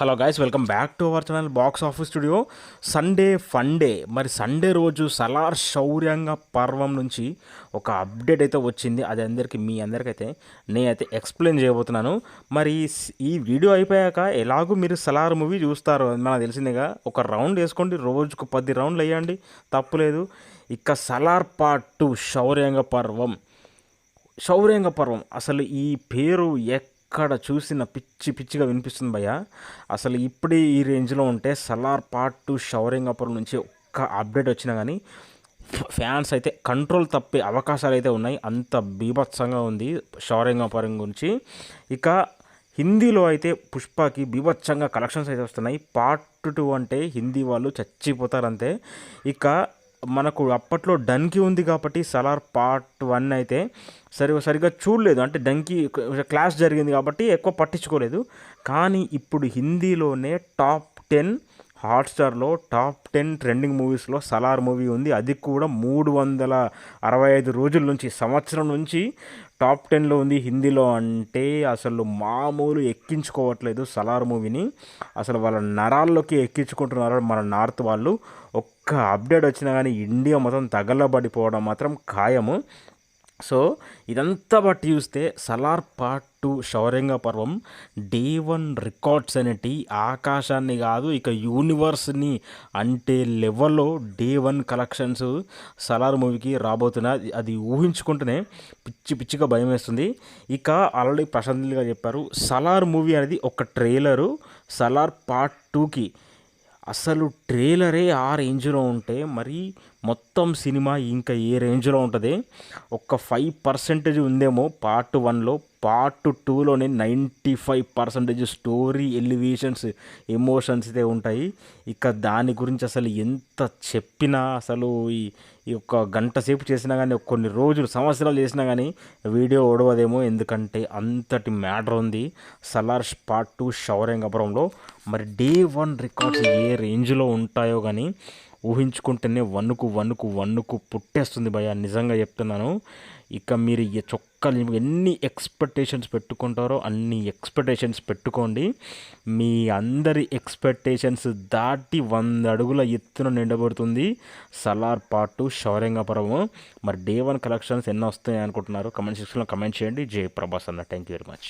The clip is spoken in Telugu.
Hello guys, welcome back to our channel box office studio. Sunday funday. మరి సండే రోజు సలార్ శౌర్యంగ పర్వం నుంచి ఒక అప్డేట్ అయితే వచ్చింది. అది మీ అందరికైతే నేనైతే ఎక్స్ప్లెయిన్ చేయబోతున్నాను. మరి ఈ వీడియో అయిపోయాక ఎలాగూ మీరు సలార్ మూవీ చూస్తారు, అది మనకు తెలిసిందిగా. ఒక రౌండ్ వేసుకోండి, రోజుకు 10 రౌండ్లు వేయండి, తప్పులేదు. ఇక సలార్ పార్ట్ 2 శౌర్యంగ పర్వం అసలు ఈ పేరు ఎక్కడ చూసిన పిచ్చిగా వినిపిస్తుంది భయ్య. అసలు ఇప్పుడే ఈ రేంజ్లో ఉంటే సలార్ పార్ట్ 2 శౌర్యంగపురం నుంచి ఒక్క అప్డేట్ వచ్చినా కానీ ఫ్యాన్స్ అయితే కంట్రోల్ తప్పే అవకాశాలు అయితే ఉన్నాయి. అంత బీభత్సంగా ఉంది శౌర్యంగపురం గురించి. ఇక హిందీలో అయితే పుష్పకి బీభత్సంగా కలెక్షన్స్ అయితే వస్తున్నాయి. పార్ట్ 2 అంటే హిందీ వాళ్ళు చచ్చిపోతారంతే. ఇక మనకు అప్పట్లో డంకీ ఉంది కాబట్టి సలార్ పార్ట్ 1 అయితే సరిగా చూడలేదు. అంటే డంకీ క్లాస్ జరిగింది కాబట్టి ఎక్కువ పట్టించుకోలేదు. కానీ ఇప్పుడు హిందీలోనే టాప్ 10 హాట్స్టార్లో టాప్ 10 ట్రెండింగ్ మూవీస్లో సలార్ మూవీ ఉంది. అది కూడా 365 రోజుల నుంచి, సంవత్సరం నుంచి టాప్ 10లో ఉంది హిందీలో. అంటే అసలు మామూలు ఎక్కించుకోవట్లేదు సలార్ మూవీని. అసలు వాళ్ళ నరాల్లోకి ఎక్కించుకుంటున్నారు మన నార్త్ వాళ్ళు. ఒక్క అప్డేట్ వచ్చినా కానీ ఇండియా మొత్తం తగలబడిపోవడం మాత్రం ఖాయము. సో ఇదంతా బట్టి చూస్తే సలార్ పార్ట్ 2 శౌర్యంగ పర్వం డే 1 రికార్డ్స్ అనేటి ఆకాశాన్ని కాదు, ఇక యూనివర్స్ని అంటే లెవెల్లో డే 1 కలెక్షన్స్ సలార్ మూవీకి రాబోతున్నాయి. అది ఊహించుకుంటూనే పిచ్చిగా భయం వేస్తుంది. ఇక ఆల్రెడీ ప్రశాంత్గా చెప్పారు, సలార్ మూవీ అనేది ఒక ట్రైలరు. సలార్ పార్ట్ 2కి అసలు ట్రైలరే ఆ రేంజ్లో ఉంటే మరి మొత్తం సినిమా ఇంకా ఏ రేంజ్లో ఉంటుంది. ఒక 5% ఉందేమో పార్ట్ 1లో, పార్ట్ 2లోనే 95% స్టోరీ ఎలివేషన్స్, ఎమోషన్స్ అయితే ఉంటాయి. ఇక దాని గురించి అసలు ఎంత చెప్పినా, అసలు ఈ ఒక గంట సేపు చేసినా కానీ, కొన్ని రోజులు సంవత్సరాలు చేసినా కానీ వీడియో ఓడవదేమో. ఎందుకంటే అంతటి మ్యాటర్ ఉంది సలార్ పార్ట్ 2 శౌర్యంగపురంలో. మరి డే 1 రికార్డ్స్ ఏ రేంజ్లో ఉంటాయో కానీ ఊహించుకుంటేనే వణుకు పుట్టేస్తుంది భయ, నిజంగా చెప్తున్నాను. ఇక మీరు ఎన్ని ఎక్స్పెక్టేషన్స్ పెట్టుకుంటారో అన్ని ఎక్స్పెక్టేషన్స్ పెట్టుకోండి. మీ అందరి ఎక్స్పెక్టేషన్స్ దాటి 100 అడుగుల ఎత్తున నిండబడుతుంది సలార్ పార్ట్ 2 శౌర్యంగపురము. మరి డే 1 కలెక్షన్స్ ఎన్నో వస్తాయి అనుకుంటున్నారు? కమెంట్ సెక్షన్లో కమెంట్ చేయండి. జై ప్రభాస్ అన్న. Thank you very much.